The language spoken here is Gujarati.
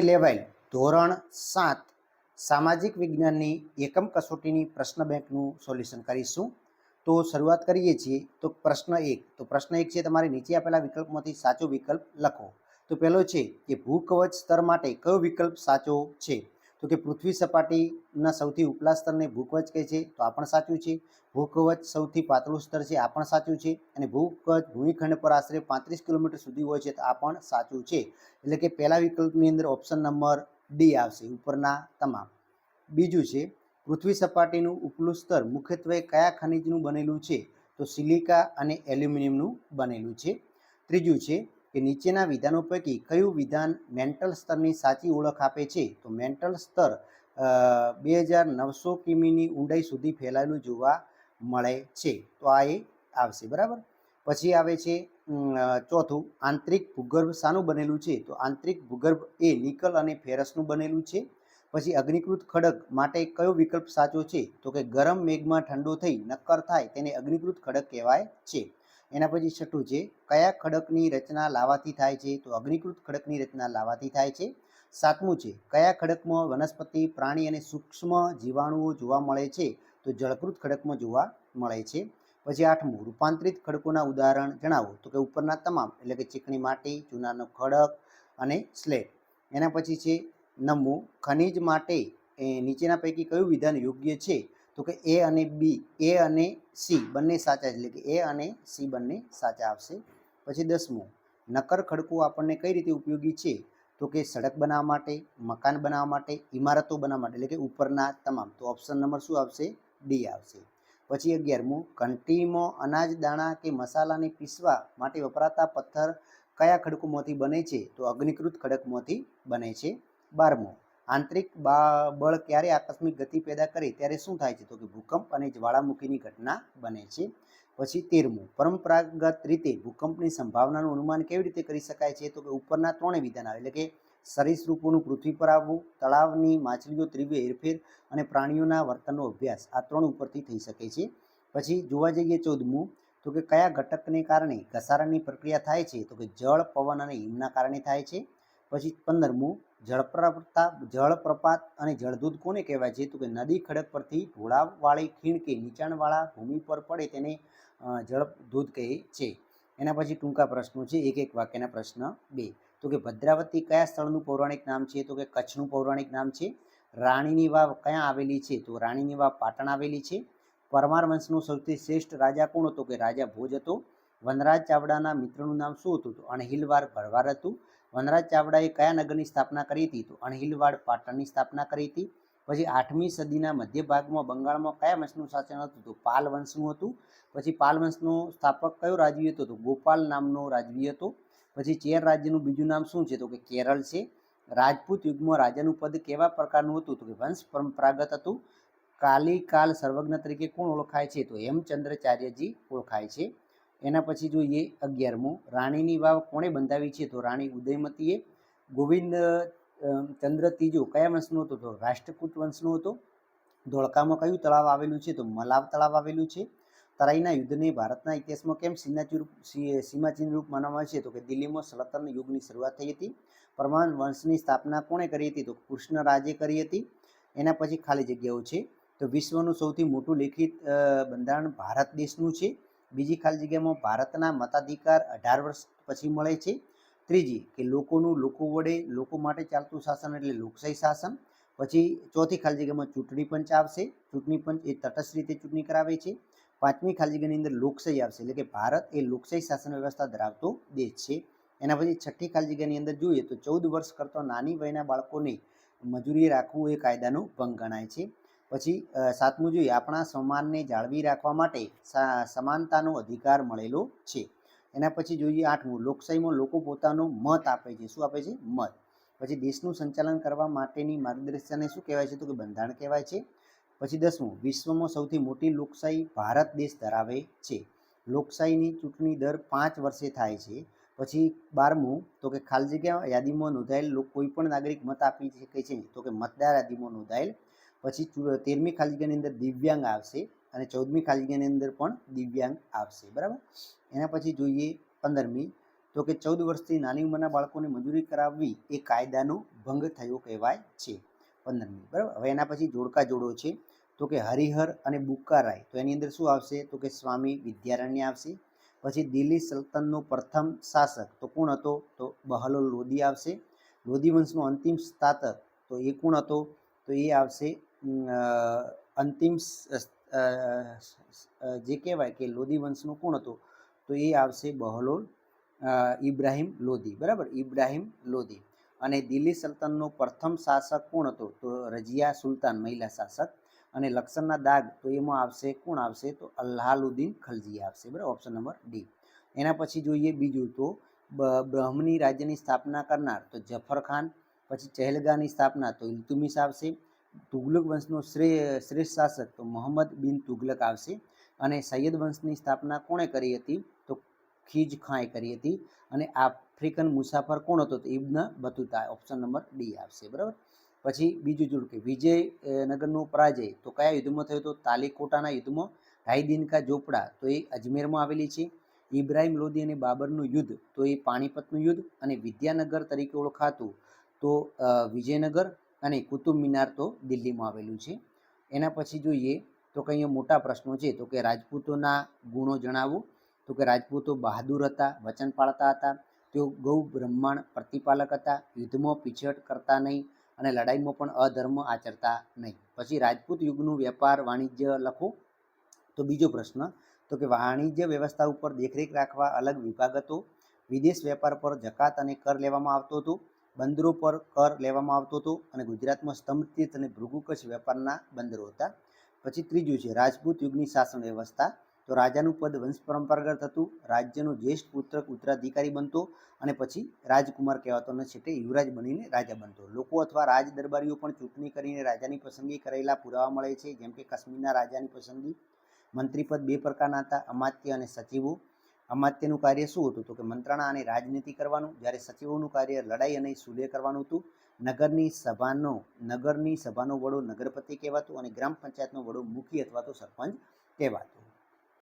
લેવાયેલ ધોરણ 7 સામાજિક વિજ્ઞાનની એકમ કસોટીની પ્રશ્ન બેંકનું સોલ્યુશન કરીશું. તો શરૂઆત કરીએ છીએ. તો પ્રશ્ન 1 છે તમારે નીચે આપેલા વિકલ્પમાંથી સાચો વિકલ્પ લખો. તો પહેલો છે કે ભૂકવચ સ્તર માટે કયો વિકલ્પ સાચો છે? તો કે પૃથ્વી સપાટીના સૌથી ઉપલા સ્તરને ભૂકવચ કહે છે, તો આ પણ સાચું છે. ભૂકવચ સૌથી પાતળું સ્તર છે, આ પણ સાચું છે. અને ભૂકવચ ભૂમિખંડ પર આશરે 35 કિલોમીટર સુધી હોય છે, તો આ પણ સાચું છે. એટલે કે પહેલા વિકલ્પની અંદર ઓપ્શન નંબર ડી આવશે, ઉપરના તમામ. બીજું છે પૃથ્વી સપાટીનું ઉપલું સ્તર મુખ્યત્વે કયા ખનિજનું બનેલું છે? તો સિલિકા અને એલ્યુમિનિયમનું બનેલું છે. ત્રીજું છે કે નીચેના વિધાનો પૈકી કયું વિધાન મેન્ટલ સ્તરની સાચી ઓળખ આપે છે? તો મેન્ટલ સ્તર 2900 કિમીની ઊંડાઈ સુધી ફેલાયેલું જોવા મળે છે, તો આ એ આવશે. બરાબર. પછી આવે છે ચોથું, આંતરિક ભૂગર્ભ શાનું બનેલું છે? તો આંતરિક ભૂગર્ભ એ નિકલ અને ફેરસનું બનેલું છે. પછી અગ્નિકૃત ખડક માટે કયો વિકલ્પ સાચો છે? તો કે ગરમ મેઘમાં ઠંડો થઈ નક્કર થાય તેને અગ્નિકૃત ખડક કહેવાય છે. એના પછી છઠ્ઠું છે, કયા ખડકની રચના લાવાથી થાય છે? તો અગ્નિકૃત ખડકની રચના લાવાથી થાય છે. સાતમું છે, કયા ખડકમાં વનસ્પતિ, પ્રાણી અને સૂક્ષ્મ જીવાણુઓ જોવા મળે છે? તો જળકૃત ખડકમાં જોવા મળે છે. પછી આઠમું, રૂપાંતરિત ખડકોના ઉદાહરણ જણાવો. તો કે ઉપરના તમામ, એટલે કે ચીકણી માટી, ચૂનાનો ખડક અને સ્લેટ. એના પછી છે નવમું, ખનિજ માટે નીચેના પૈકી કયું વિધાન યોગ્ય છે? તો કે એ અને સી બંને સાચા, એટલે કે એ અને સી બંને સાચા આવશે. પછી 10મું, નક્કર ખડકો આપણને કઈ રીતે ઉપયોગી છે? તો કે સડક બનાવવા માટે, મકાન બનાવવા માટે, ઇમારતો બનાવવા માટે, એટલે કે ઉપરના તમામ. તો ઓપ્શન નંબર શું આવશે? ડી આવશે. પછી 11મું, ઘંટીમાં અનાજ દાણા કે મસાલાને પીસવા માટે વપરાતા પથ્થર કયા ખડકોમાંથી બને છે? તો અગ્નિકૃત ખડકમાંથી બને છે. 12મું, આંતરિક બળ ક્યારે આકસ્મિક ગતિ પેદા કરે ત્યારે શું થાય છે? તો કે ભૂકંપ અને જ્વાળામુખીની ઘટના બને છે. પછી 13મું, પરંપરાગત રીતે ભૂકંપની સંભાવનાનું અનુમાન કેવી રીતે કરી શકાય છે? તો કે ઉપરના ત્રણેય વિધાન આવે, એટલે કે સરીસૃપોનું પૃથ્વી પર આવવું, તળાવની માછલીઓ તીવ્ર હેરફેર અને પ્રાણીઓના વર્તનનો અભ્યાસ, આ ત્રણ ઉપરથી થઈ શકે છે. પછી જોવા જઈએ 14મું, તો કે કયા ઘટકને કારણે ઘસારાની પ્રક્રિયા થાય છે? તો કે જળ, પવન અને હિમના કારણે થાય છે. પછી 15મું, જળપ્રપાત અને જળધોધ કોને કહેવાય છે? તો કે નદી ખડક પરથી ઢોળાવવાળી ખીણ કે નીચાણવાળા ભૂમિ પર પડે તેને જળધોધ કહે છે. એના પછી ટૂંકા પ્રશ્નો છે, એક વાક્યના પ્રશ્ન 2. તો કે ભદ્રાવતી કયા સ્થળનું પૌરાણિક નામ છે? તો કે કચ્છનું પૌરાણિક નામ છે. રાણીની વાવ ક્યાં આવેલી છે? તો રાણીની વાવ પાટણ આવેલી છે. પરમાર વંશનો સૌથી શ્રેષ્ઠ રાજા કોણ હતો? કે રાજા ભોજ હતો. વનરાજ ચાવડાના મિત્રનું નામ શું હતું? તો અણહિલવાડ ભરવાડ હતું. વનરાજ ચાવડાએ કયા નગરની સ્થાપના કરી હતી? તો અણહિલવાડ પાટણની સ્થાપના કરી હતી. પછી 8મી સદીના મધ્ય ભાગમાં બંગાળમાં કયા વંશનું શાસન હતું? તો પાલ વંશનું હતું. પછી પાલ વંશનો સ્થાપક કયો રાજવી હતો? તો ગોપાલ નામનો રાજવી હતો. પછી ચેર રાજ્યનું બીજું નામ શું છે? તો કે કેરળ છે. રાજપૂત યુગમાં રાજાનું પદ કેવા પ્રકારનું હતું? તો કે વંશ પરંપરાગત હતું. કાલિકાલ સર્વજ્ઞ તરીકે કોણ ઓળખાય છે? તો હેમચંદ્રાચાર્યજી ઓળખાય છે. એના પછી જોઈએ 11મું, રાણીની વાવ કોણે બંધાવી છે? તો રાણી ઉદયમતીએ. ગોવિંદ ચંદ્ર ત્રીજો કયા વંશનો હતો? તો રાષ્ટ્રકૂટ વંશનો હતો. ધોળકામાં કયું તળાવ આવેલું છે? તો મલાવ તળાવ આવેલું છે. તરાઈના યુદ્ધને ભારતના ઇતિહાસમાં કેમ સીમાચિહ્ન રૂપ માનવામાં આવે છે? તો કે દિલ્હીમાં સલ્તનત યુગની શરૂઆત થઈ હતી. પરમાર વંશની સ્થાપના કોણે કરી હતી? તો કૃષ્ણરાજે કરી હતી. એના પછી ખાલી જગ્યાઓ છે. તો વિશ્વનું સૌથી મોટું લેખિત બંધારણ ભારત દેશનું છે. બીજી ખાલી જગ્યામાં ભારતના મતાધિકાર 18 વર્ષ પછી મળે છે. ત્રીજી કે લોકોનું લોકો વડે લોકો માટે ચાલતું શાસન એટલે લોકશાહી શાસન. પછી ચોથી ખાલી જગ્યામાં ચૂંટણી પંચ આવશે. ચૂંટણી પંચ એ તટસ્થ રીતે ચૂંટણી કરાવે છે. પાંચમી ખાલી જગ્યાની અંદર લોકશાહી આવશે, એટલે કે ભારત એ લોકશાહી શાસન વ્યવસ્થા ધરાવતો દેશ છે. એના પછી છઠ્ઠી ખાલી જગ્યાની અંદર જોઈએ તો 14 વર્ષ કરતાં નાની વયના બાળકોને મજૂરી રાખવું એ કાયદાનો ભંગ ગણાય છે. પછી 7મું જોઈએ, આપણા સમાનને જાળવી રાખવા માટે સમાનતાનો અધિકાર મળેલો છે. એના પછી જોઈએ 8મું, લોકશાહીમાં લોકો પોતાનો મત આપે છે. શું આપે છે? મત. પછી દેશનું સંચાલન કરવા માટેની માર્ગદર્શિકાને શું કહેવાય છે? તો કે બંધારણ કહેવાય છે. પછી 10મું, વિશ્વમાં સૌથી મોટી લોકશાહી ભારત દેશ ધરાવે છે. લોકશાહીની ચૂંટણી દર 5 વર્ષે થાય છે. પછી 12મું, તો કે ખાલી જગ્યા યાદીમાં નોંધાયેલ કોઈ પણ નાગરિક મત આપી શકે છે? તો કે મતદાર યાદીમાં નોંધાયેલ. પછી 13મી ખાલી જગ્યાની અંદર દિવ્યાંગ આવશે અને 14મી ખાલી જગ્યાની અંદર પણ દિવ્યાંગ આવશે. બરાબર. એના પછી જોઈએ 15મી, તો કે 14 વર્ષથી નાની ઉંમરના બાળકોને મજૂરી કરાવવી એ કાયદાનો ભંગ થયો કહેવાય છે. 15મી બરાબર. હવે એના પછી જોડકા જોડો છે. તો કે હરિહર અને બુક્કારાય, તો એની અંદર શું આવશે? તો કે સ્વામી વિદ્યારણ્ય આવશે. પછી દિલ્હી સલ્તનતનો પ્રથમ શાસક તો કોણ હતો? તો બહલોલ લોદી આવશે. લોદી વંશનો અંતિમ શાસક તો એ કોણ હતો? તો એ આવશે અંતિમ જે કહેવાય કે લોદી વંશનો કોણ હતો? તો એ આવશે બહલોલ ઇબ્રાહિમ લોદી, બરાબર, ઇબ્રાહિમ લોદી. અને દિલ્હી સલ્તનતનો પ્રથમ શાસક કોણ હતો? તો રજિયા સુલતાન, મહિલા શાસક. અને લક્ષણના દાગ તો એમાં આવશે કોણ આવશે? તો અલ્હાલુદ્દીન ખલજી આવશે, બરાબર, ઓપ્શન નંબર ડી. એના પછી જોઈએ બીજું તો બ્રહ્મની રાજ્યની સ્થાપના કરનાર તો જફર ખાન. પછી ચહેલગાહની સ્થાપના તો ઇલ્તુમિશ આવશે. તુગલક વંશનો શ્રેષ્ઠ શાસક તો મોહમ્મદ બિન તુગલક આવશે. અને સૈયદ વંશની સ્થાપના કોણે કરી હતી? તો ખીજ ખાંએ કરી હતી. અને આફ્રિકન મુસાફર કોણ હતો? તો ibn Battuta, option number D આવશે, બરાબર. પછી બીજું જોડ કે વિજયનગરનો પરાજય તો કયા યુદ્ધમાં થયો હતો? તાલીકોટાના યુદ્ધમાં. ઢાઈ દિન કા ઝોપડા તો એ અજમેરમાં આવેલી છે. ઇબ્રાહિમ લોદી અને બાબરનું યુદ્ધ તો એ પાણીપતનું યુદ્ધ. અને વિદ્યાનગર તરીકે ઓળખાતું તો વિજયનગર. અને કુતુબ મિનાર તો દિલ્હીમાં આવેલું છે. એના પછી જોઈએ તો કે અહીંયા મોટા પ્રશ્નો છે. તો કે રાજપૂતોના ગુણો જણાવો. તો કે રાજપૂતો બહાદુર હતા, વચન પાળતા હતા, તેઓ ગૌ બ્રહ્માંડ પ્રતિપાલક હતા, યુદ્ધમાં પીછેહટ કરતા નહીં, અને લડાઈમાં પણ અધર્મ આચરતા નહીં. પછી રાજપૂત યુગનું વેપાર વાણિજ્ય લખો. તો બીજો પ્રશ્ન તો કે વાણિજ્ય વ્યવસ્થા ઉપર દેખરેખ રાખવા અલગ વિભાગ હતો. વિદેશ વેપાર પર જકાત અને કર લેવામાં આવતો હતો. બંદરો પર કર લેવામાં આવતો હતો. અને ગુજરાતમાં સ્તંભતીર્થ અને ભૃગુ કચ્છ વેપારના બંદરો હતા. પછી ત્રીજું છે રાજપૂત યુગની શાસન વ્યવસ્થા. તો રાજાનું પદ વંશ પરંપરાગત હતું. રાજ્યનો જ્યેષ્ઠ પુત્ર ઉત્તરાધિકારી બનતો. અને પછી રાજકુમાર કહેવાતો અને છેલ્લે યુવરાજ બનીને રાજા બનતો. લોકો અથવા રાજ દરબારીઓ પણ ચૂંટણી કરીને રાજાની પસંદગી કરેલા પુરાવા મળે છે. જેમ કે કાશ્મીરના રાજાની પસંદગી. મંત્રીપદ બે પ્રકારના હતા, અમાત્ય અને સચિવો. અમાત્યનું કાર્ય શું હતું? તો કે મંત્રણા અને રાજનીતિ કરવાનું. જ્યારે સચિવોનું કાર્ય લડાઈ અને સુલેહ કરવાનું હતું. નગરની સભાનો વડો નગરપતિ કહેવાતો. અને ગ્રામ પંચાયતનો વડો મુખી અથવા તો સરપંચ કહેવાતો.